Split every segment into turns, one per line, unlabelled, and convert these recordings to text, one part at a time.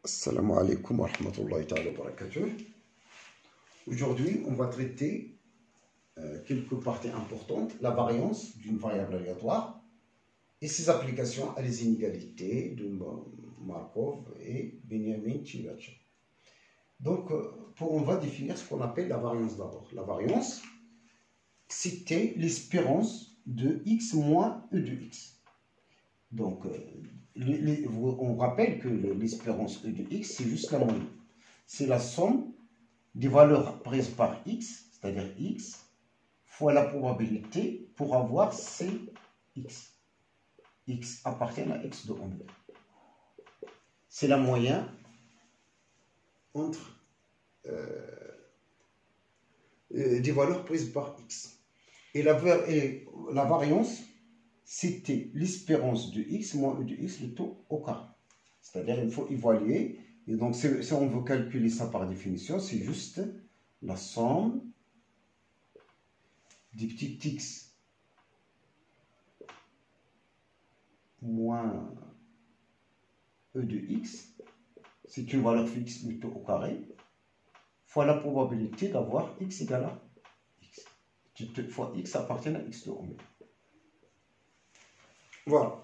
Assalamu alaikum wa rahmatullahi wa barakatuh. Aujourd'hui, on va traiter quelques parties importantes, la variance d'une variable aléatoire et ses applications à les inégalités de Markov et Benjamin-Chirac. Donc, on va définir ce qu'on appelle la variance d'abord. La variance, c'était l'espérance de x moins e de x. Donc, on rappelle que l'espérance e de x, c'est juste la moyenne. C'est la somme des valeurs prises par x, c'est-à-dire x, fois la probabilité pour avoir cx. X appartient à x de omega. C'est la moyenne entre des valeurs prises par x. Et la variance, c'était l'espérance de x moins e de x, le taux au carré. C'est-à-dire il faut évaluer. Et donc, si on veut calculer ça par définition, c'est juste la somme du petit x moins e de x, c'est une valeur fixe, le taux au carré, fois la probabilité d'avoir x égale à x. Fois x appartient à x de oméga. Voilà.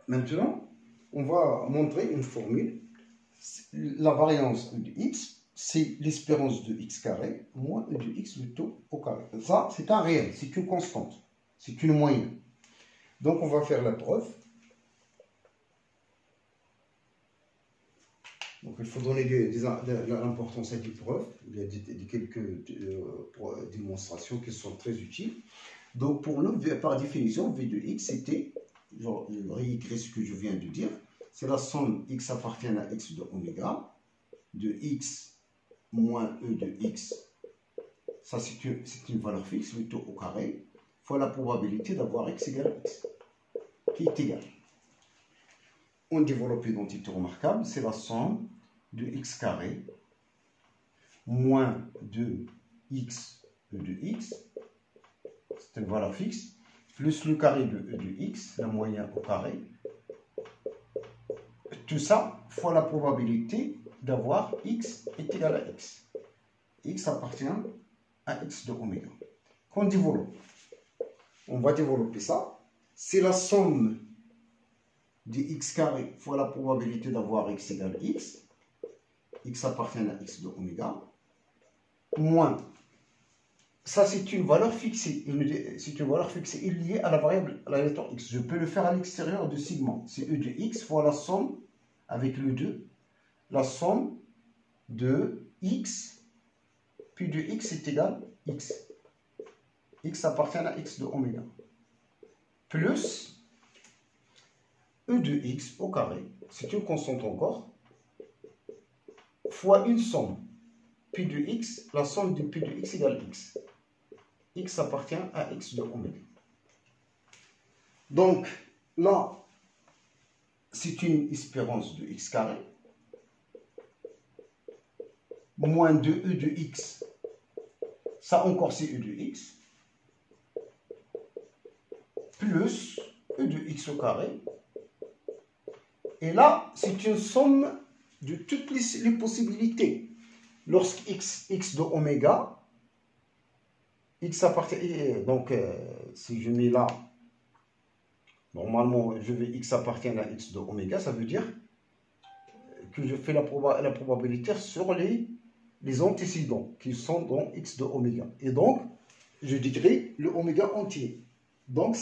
Maintenant, on va montrer une formule. La variance de x, c'est l'espérance de x carré moins e de x le taux au carré. Ça, c'est un réel, c'est une constante, c'est une moyenne. Donc, on va faire la preuve. Donc, il faut donner de l'importance à des preuves. Il y a quelques démonstrations qui sont très utiles. Donc, pour nous, par définition, v de x, c'était, je réécris ce que je viens de dire, c'est la somme x appartient à x de oméga, de x moins e de x, ça c'est une valeur fixe, le taux au carré, fois la probabilité d'avoir x égale à x, qui est égale. On développe l'identité remarquable, c'est la somme de x carré moins de x e de x, c'est une valeur fixe, plus le carré de e de x, la moyenne au carré. Tout ça fois la probabilité d'avoir x est égal à x. X appartient à x de oméga. Qu'on développe. On va développer ça. C'est la somme de x carré fois la probabilité d'avoir x égale x. X appartient à x de oméga. Moins. Ça, c'est une valeur fixée. C'est une valeur fixée liée à la variable aléatoire x. Je peux le faire à l'extérieur de sigma. C'est e de x fois la somme, avec le 2, la somme de x, puis de x est égal à x. X appartient à x de oméga. Plus e de x au carré, c'est une constante encore, fois une somme, pi de x, la somme de pi de x égale x. X appartient à x de oméga. Donc, là, c'est une espérance de x carré, moins 2e de x, ça encore c'est e de x, plus e de x au carré, et là, c'est une somme de toutes les possibilités. Lorsque x de oméga, x appartient, donc si je mets là, normalement je vais x appartient à x de oméga, ça veut dire que je fais la probabilité sur les antécédents qui sont dans x de oméga. Et donc, je dirai le oméga entier. Donc,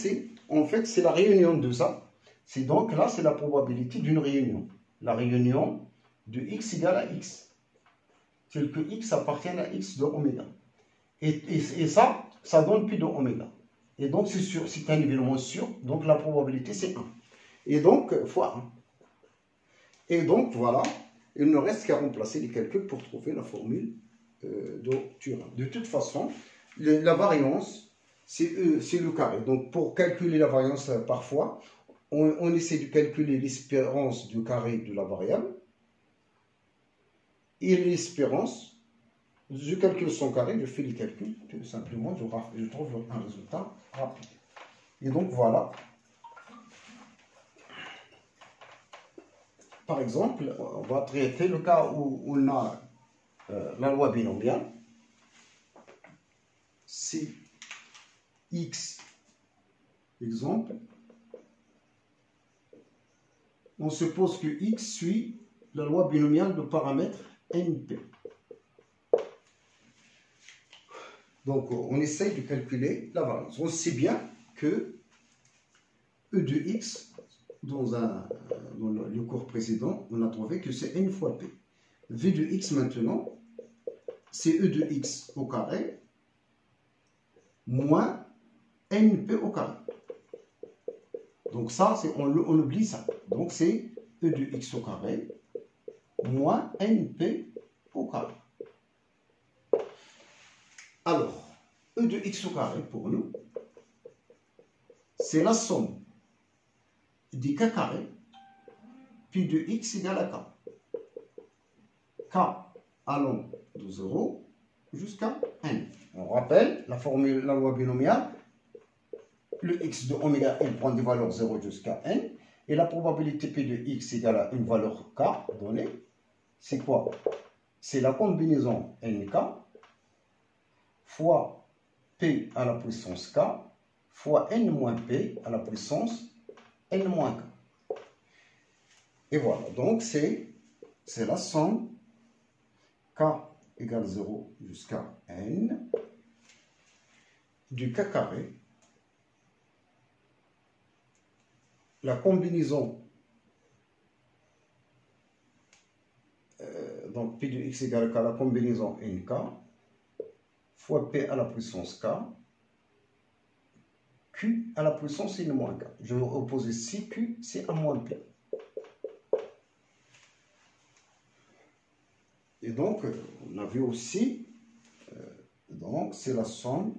en fait, c'est la réunion de ça. C'est donc là, c'est la probabilité d'une réunion. La réunion de x égale à x. Tel que x appartient à x de oméga. Et ça donne pi de oméga. Et donc, c'est sûr, c'est un événement sûr. Donc, la probabilité, c'est 1. Et donc, fois 1. Et donc, voilà. Il ne reste qu'à remplacer les calculs pour trouver la formule de Turing. De toute façon, la variance, c'est le carré. Donc, pour calculer la variance, parfois, on essaie de calculer l'espérance du carré de la variable. Et l'espérance, je calcule son carré, je fais les calculs, tout simplement, je trouve un résultat rapide. Et donc, voilà. par exemple, on va traiter le cas où on a la loi binomiale. Si x, exemple, on suppose que x suit la loi binomiale de paramètres np. Donc, on essaye de calculer la variance. On sait bien que E de x, dans le cours précédent, on a trouvé que c'est n fois p. V de x maintenant, c'est E de x au carré moins np au carré. Donc ça, on oublie ça. Donc c'est E de x au carré moins np au carré. Alors, E de x au carré, pour nous, c'est la somme des k carrés, pi de x égale à k. K allant de 0 jusqu'à n. On rappelle la formule, la loi binomiale. Le x de oméga n prend des valeurs 0 jusqu'à n. Et la probabilité p de x égale à une valeur k donnée, c'est quoi? C'est la combinaison nk fois p à la puissance k fois n moins p à la puissance n moins k. Et voilà, donc c'est la somme k égale 0 jusqu'à n du k carré, la combinaison, donc p de x égale k, la combinaison nk, fois p à la puissance k, q à la puissance n moins k. Je vais opposer ici q, c'est a moins p. Et donc, on a vu aussi, donc c'est la somme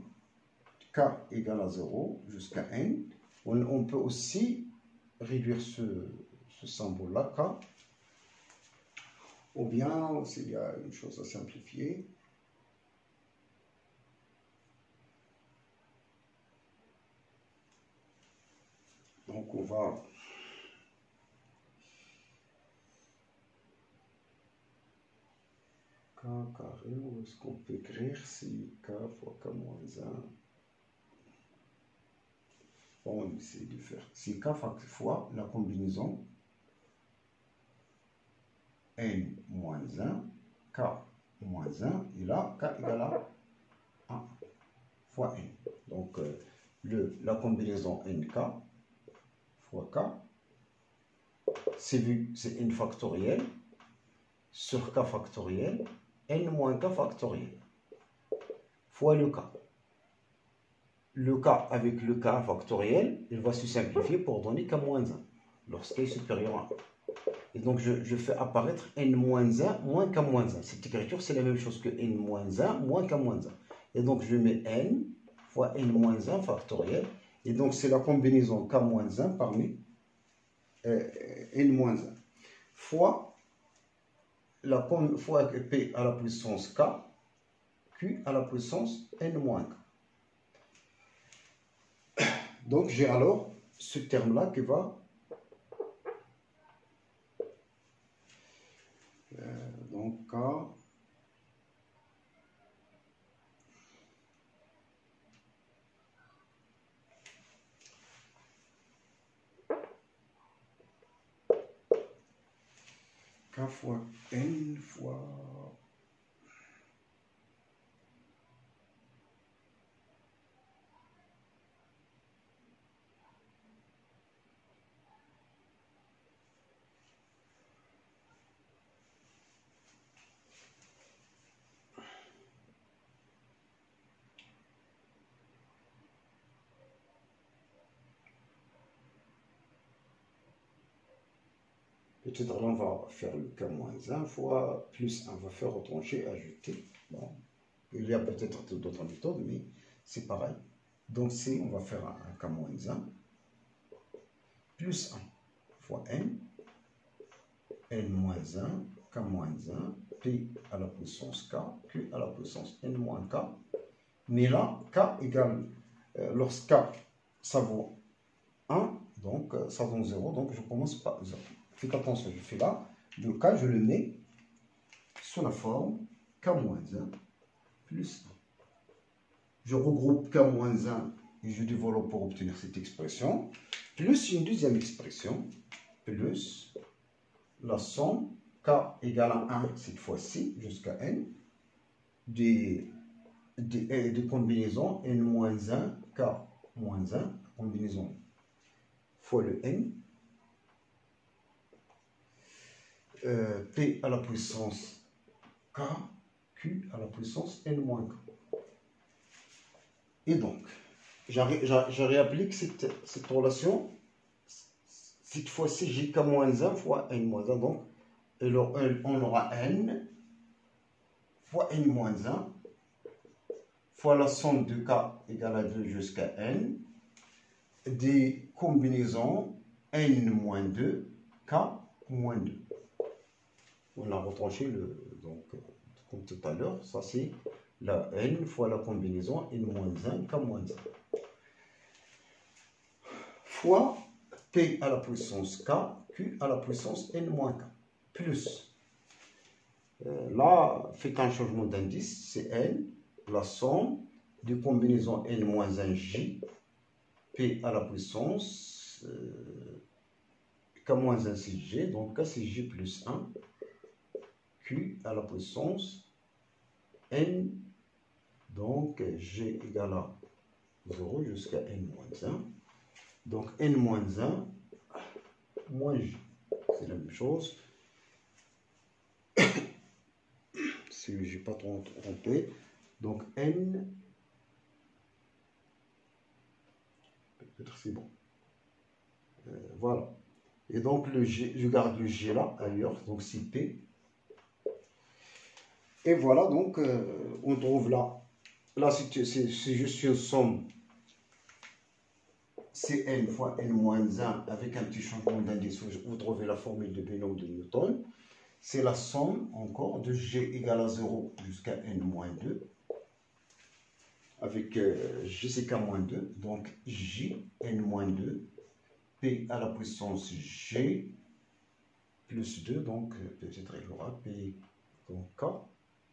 k égale à 0 jusqu'à n. On peut aussi réduire ce symbole-là, k. Ou bien, s'il y a une chose à simplifier, donc on va k carré, où est-ce qu'on peut écrire si k fois k moins 1. Bon, on essaie de faire. Si k fois la combinaison n moins 1, k moins 1, et là, k égale à 1 fois n. Donc, la combinaison nk fois k, c'est n factoriel sur k factoriel, n moins k factoriel, fois le k. Le k avec le k factoriel, il va se simplifier pour donner k moins 1, lorsqu'il est supérieur à 1. Et donc, je fais apparaître n moins 1 moins k moins 1. Cette écriture, c'est la même chose que n moins 1 moins k moins 1. Et donc, je mets n fois n moins 1 factoriel. Et donc, c'est la combinaison k moins 1 parmi n moins 1. Fois p à la puissance k, q à la puissance n moins k. Donc, j'ai alors ce terme-là qui va... donc, k... k fois n fois... Peut-être là, on va faire le k-1 fois plus 1. On va faire retrancher, ajouter. Bon, il y a peut-être d'autres méthodes, mais c'est pareil. Donc, si on va faire un k-1 plus 1 fois n, n-1, k-1, p à la puissance k, q à la puissance n-k. Mais là, k égale, lorsque k, ça vaut 1, donc ça vaut 0, donc je commence par 0. Faites attention, je fais là. Le K, je le mets sous la forme K-1 plus 1. Je regroupe K-1 et je développe pour obtenir cette expression, plus une deuxième expression, plus la somme K égale à 1 cette fois-ci, jusqu'à N, des combinaisons N-1, K-1, combinaison fois le N, P à la puissance K, Q à la puissance N-K. Et donc, je réapplique cette relation. Cette fois-ci, j'ai K-1 fois N-1. Donc, on aura N fois N-1 fois la somme de K égale à 2 jusqu'à N des combinaisons N-2, K-2. On a retranché donc, comme tout à l'heure, ça c'est la N fois la combinaison N-1, K-1. Fois P à la puissance K, Q à la puissance N-K. Plus, là, faites un changement d'indice, c'est N, la somme des combinaisons N-1J, P à la puissance K-1 c'est G, donc K c'est J plus 1, Q à la puissance N, donc G égale à 0 jusqu'à N-1. Donc N-1 moins J, c'est la même chose. Si je n'ai pas trompé, donc N, peut-être c'est bon. Voilà. Et donc le G, je garde le G là, ailleurs, donc c'est P. Et voilà, donc on trouve là c'est juste une somme Cn fois n-1 avec un petit changement d'indice. Vous trouvez la formule de binôme de Newton. C'est la somme encore de G égale à 0 jusqu'à n-2 avec G c'est K-2, donc J n-2 P à la puissance G plus 2, donc peut-être il y aura P, donc K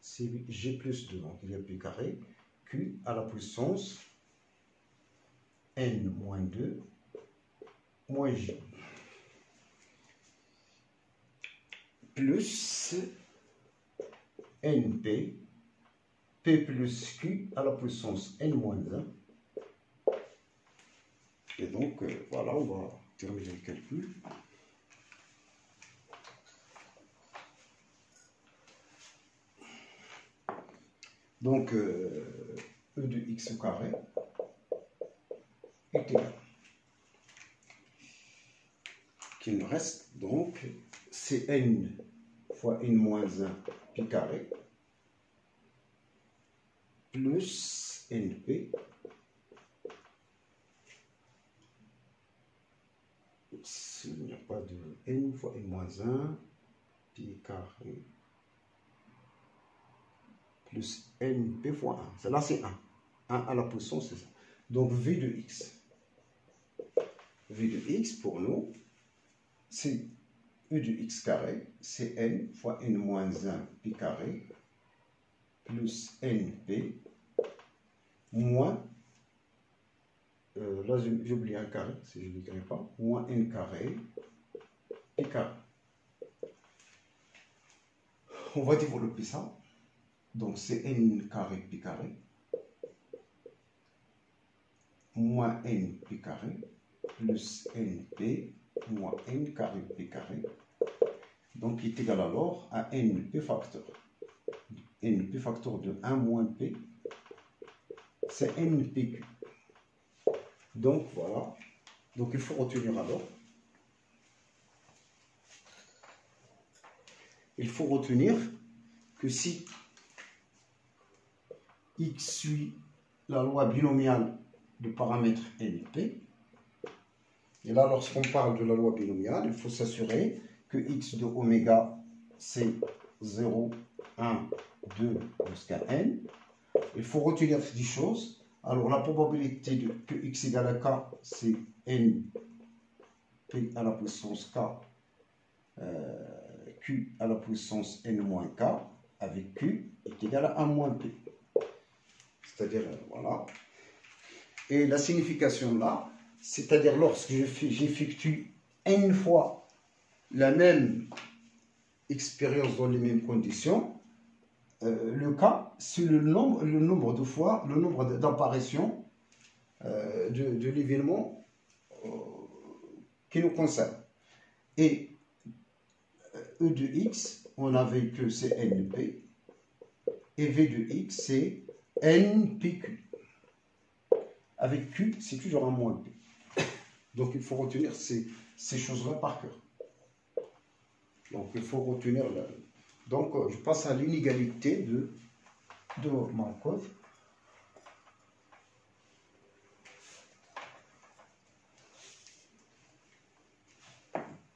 c'est G plus 2, donc il y a P carré, Q à la puissance N-2 moins J plus NP, P plus Q à la puissance N-1. Et donc, voilà, on va terminer le calcul. Donc, E de x au carré est égal. Qu'il nous reste donc Cn fois n-1 pi carré plus np s'il n'y a pas de n fois n-1 pi carré plus np fois 1. Là c'est 1. 1 à la puissance, c'est ça. Donc v de x. V de x pour nous, c'est E de x carré, c'est n fois n-1 pi carré plus np moins, là j'ai oublié un carré, si je ne l'écris pas, moins n carré pi carré. On va développer ça. Donc c'est n carré pi carré moins n pi carré plus np moins n carré pi carré. Donc, il est égal alors à np facteur. Np facteur de 1 moins p, c'est npq. Donc, voilà. Donc, il faut retenir alors. Il faut retenir que si x suit la loi binomiale du paramètre np, et là, lorsqu'on parle de la loi binomiale, il faut s'assurer que x de oméga, c'est 0, 1, 2 jusqu'à n. Il faut retenir 10 choses. Alors, la probabilité que x égale à k, c'est n p à la puissance k Q à la puissance n moins k avec Q est égal à 1 moins P. C'est-à-dire, voilà. Et la signification là, c'est-à-dire lorsque j'effectue n fois la même expérience dans les mêmes conditions, le K, c'est le nombre de fois, le nombre d'apparitions de l'événement qui nous concerne. Et E de x, on avait que c'est NP, et V de x, c'est NPQ. Avec Q, c'est toujours un moins P. Donc il faut retenir ces choses-là par cœur. Donc il faut retenir. Donc je passe à l'inégalité de Markov.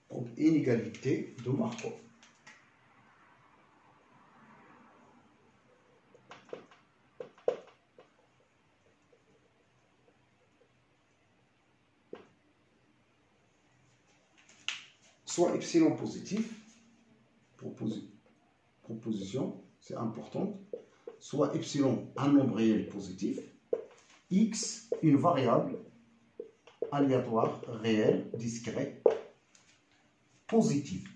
Donc inégalité de Markov. Soit epsilon positif, proposition, c'est important, soit epsilon un nombre réel positif, x une variable aléatoire, réelle, discrète, positive.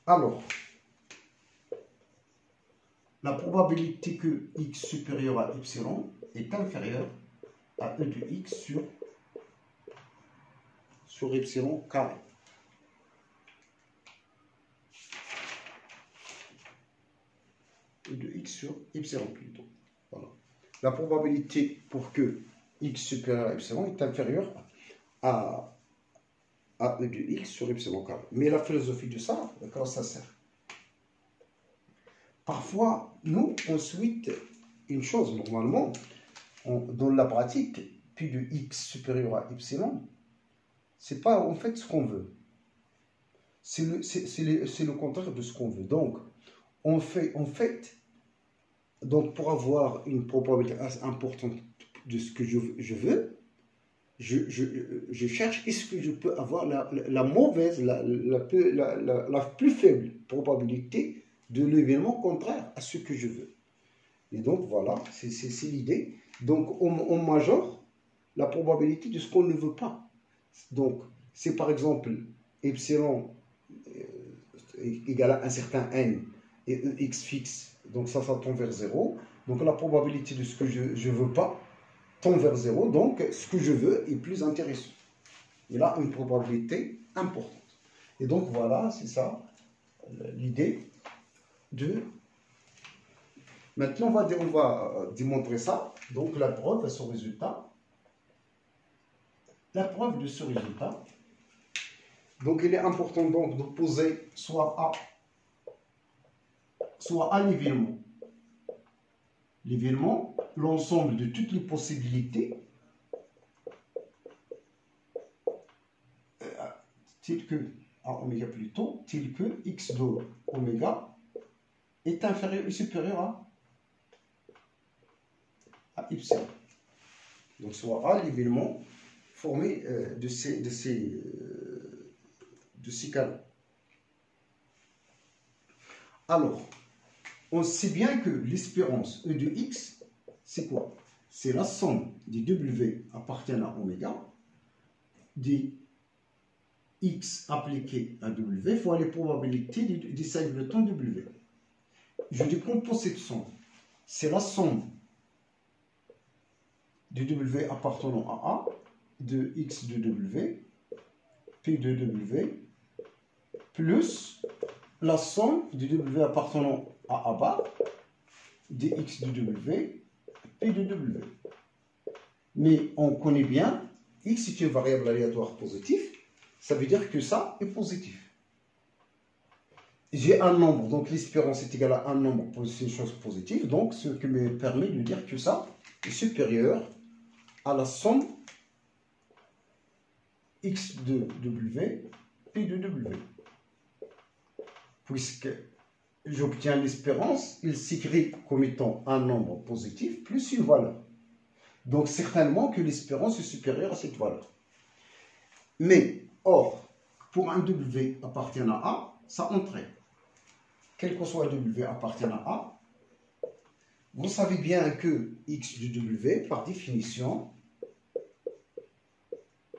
Alors, la probabilité que x supérieur à epsilon est inférieure à E de x sur epsilon carré. E de x sur epsilon plutôt. Voilà. La probabilité pour que x supérieur à epsilon est inférieure à E de x sur epsilon carré. Mais la philosophie de ça, à quoi ça sert? Parfois, nous, on souhaite une chose, normalement, dans la pratique, pi de x supérieur à epsilon, c'est pas en fait ce qu'on veut. C'est le contraire de ce qu'on veut. Donc, en fait, donc pour avoir une probabilité importante de ce que je veux, je cherche est-ce que je peux avoir la mauvaise, la plus faible probabilité de l'événement contraire à ce que je veux. Et donc voilà, c'est l'idée. Donc on majore la probabilité de ce qu'on ne veut pas. Donc c'est par exemple epsilon égal à un certain n et x fixe, donc ça tend vers 0. Donc la probabilité de ce que je ne veux pas tend vers 0, donc ce que je veux est plus intéressant. Il a une probabilité importante. Et donc voilà, c'est ça l'idée de... Maintenant, on va démontrer ça. Donc la preuve de ce résultat. La preuve de ce résultat. Donc il est important donc de poser soit A l'événement. L'événement, l'ensemble de toutes les possibilités tel que à oméga plutôt, tel que x de oméga est inférieur ou supérieur à epsilon. Donc soit A l'événement formé de ces cas-là. Alors, on sait bien que l'espérance E de x, c'est quoi? C'est la somme des W appartenant à oméga, des x appliqués à W fois les probabilités des singletons W. Je décompose cette somme. C'est la somme de W appartenant à A, de x de W, P de W, plus la somme de W appartenant à A bar, de x de W, P de W. Mais on connaît bien, x est une variable aléatoire positive, ça veut dire que ça est positif. J'ai un nombre, donc l'espérance est égale à un nombre, c'est une chose positive, donc ce qui me permet de dire que ça est supérieur à la somme x de W, P de W. Puisque j'obtiens l'espérance, il s'écrit comme étant un nombre positif plus une valeur. Donc, certainement que l'espérance est supérieure à cette valeur. Mais, or, pour un W appartenant à A, ça entraîne. Quel que soit W appartenant à A, vous savez bien que X du W, par définition,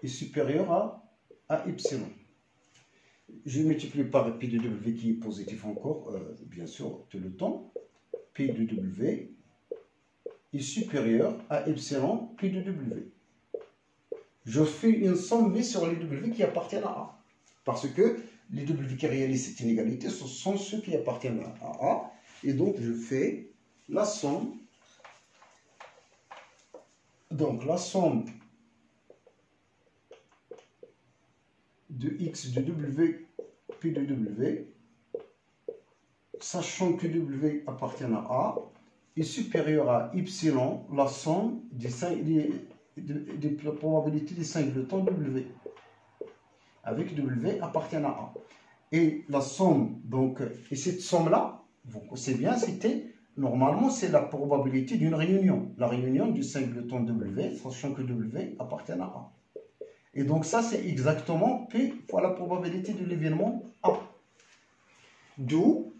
est supérieur à epsilon. Je multiplie par P de W qui est positif encore, bien sûr, tout le temps. P de W est supérieur à epsilon P de W. Je fais une somme mais sur les W qui appartiennent à A. Parce que les W qui réalisent cette inégalité, ce sont ceux qui appartiennent à A. Et donc, je fais la somme. Donc, la somme de X de W, P de W, sachant que W appartient à A, est supérieure à epsilon, la somme des probabilités des singletons W, avec W appartient à A. Et la somme, donc, et cette somme-là, vous connaissez bien, c'était, normalement, c'est la probabilité d'une réunion. La réunion du singleton W, sachant que W appartient à A. Et donc, ça, c'est exactement P fois la probabilité de l'événement A. D'où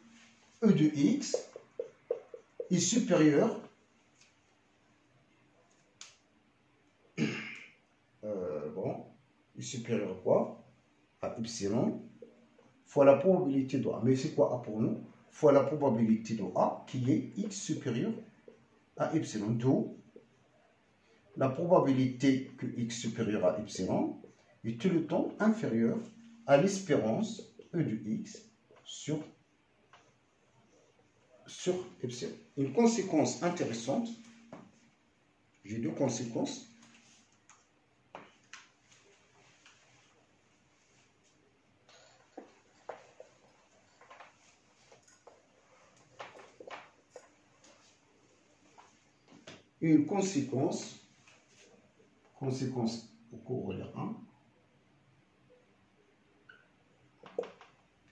E de X est supérieur est supérieur à quoi? À epsilon fois la probabilité de A. Mais c'est quoi A pour nous? Fois la probabilité de A qui est X supérieur à epsilon. D'où la probabilité que X supérieur à epsilon est tout le temps inférieure à l'espérance E de X sur epsilon. Une conséquence intéressante, j'ai deux conséquences. Une conséquence au corollaire 1.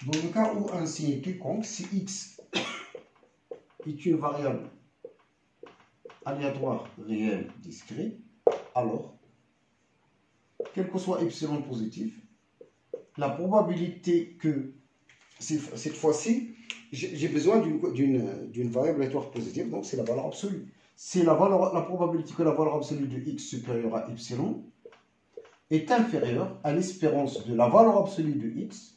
Dans le cas où un signe quelconque, si x est une variable aléatoire réelle discrète, alors, quel que soit epsilon positif, la probabilité que, cette fois-ci, j'ai besoin d'une variable aléatoire positive, donc c'est la valeur absolue. C'est la probabilité que la valeur absolue de x supérieure à epsilon est inférieure à l'espérance de la valeur absolue de x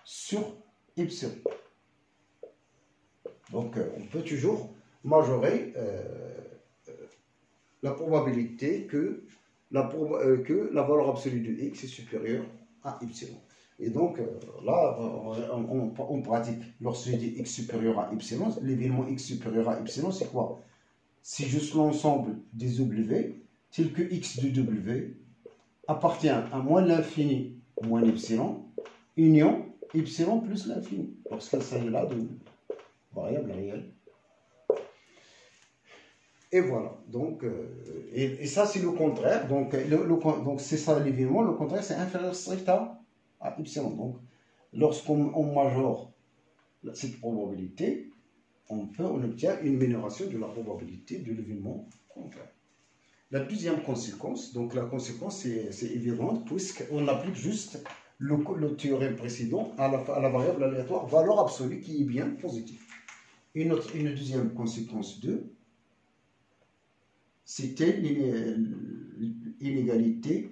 sur epsilon. Donc, on peut toujours majorer la probabilité que la valeur absolue de x est supérieure à epsilon. Et donc, là, on pratique. Lorsque je dis x supérieur à epsilon, l'événement x supérieur à epsilon, c'est quoi? C'est juste l'ensemble des W, tel que x de W appartient à moins l'infini moins l'epsilon, union epsilon plus l'infini, lorsqu'il s'agit là de variable réelle. Et voilà, donc, et ça c'est le contraire, donc c'est ça l'événement, le contraire c'est inférieur strict à epsilon. Donc, lorsqu'on majore cette probabilité, on obtient une minoration de la probabilité de l'événement contraire. La deuxième conséquence, donc la conséquence c'est évidente, puisqu'on applique juste le théorème précédent à la variable aléatoire valeur absolue qui est bien positive. Une deuxième conséquence 2, c'était l'inégalité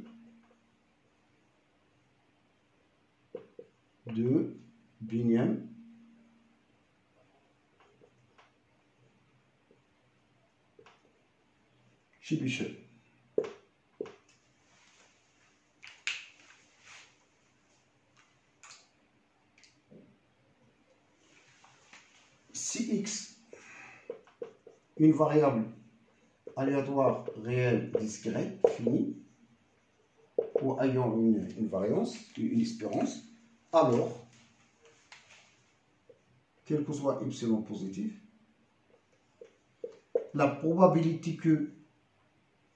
de Bingham Chebyshev. Si x, une variable aléatoire réelle discrète finie, ou ayant une variance, une espérance, alors, quel que soit epsilon positif, la probabilité que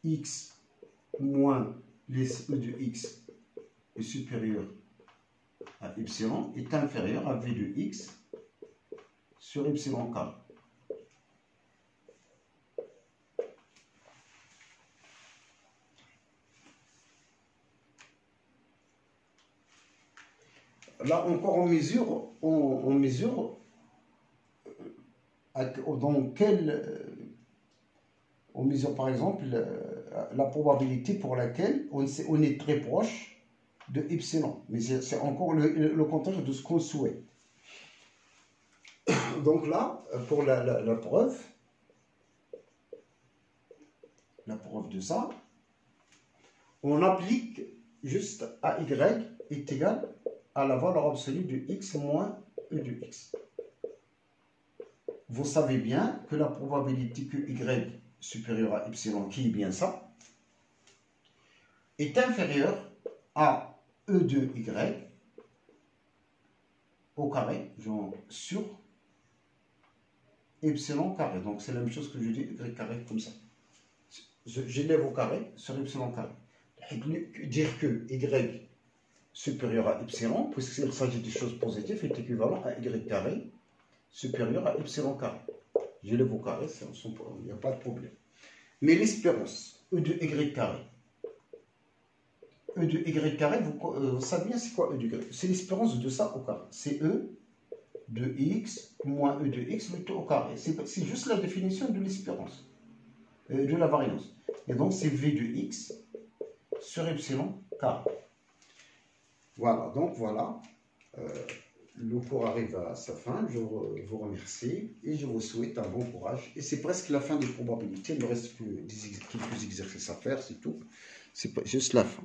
x moins les e de x est supérieur à epsilon est inférieur à v de x sur epsilon k. là encore, on mesure dans quel... On mesure par exemple la probabilité pour laquelle on est très proche de epsilon. Mais c'est encore le contraire de ce qu'on souhaite. Donc là, pour la preuve de ça, on applique juste à y est égal à la valeur absolue de x moins e de x. Vous savez bien que la probabilité que y supérieur à epsilon, qui est bien ça, est inférieure à e de y au carré, genre sur epsilon carré. Donc c'est la même chose que je dis y carré comme ça. J'élève au carré sur epsilon carré. Dire que y supérieur à epsilon, puisqu'il s'agit de choses positives, est équivalent à y carré supérieur à epsilon carré. J'élève au carré, il n'y a pas de problème. Mais l'espérance, e de y carré, e de y carré, vous savez bien c'est quoi e de y? C'est l'espérance de ça au carré. C'est e de x moins e de x le tout au carré. C'est juste la définition de l'espérance, de la variance. Et donc c'est v de x sur epsilon carré. Voilà, donc voilà. Le cours arrive à sa fin. Je vous remercie et je vous souhaite un bon courage. Et c'est presque la fin des probabilités. Il ne reste que quelques exercices à faire, c'est tout. C'est juste la fin.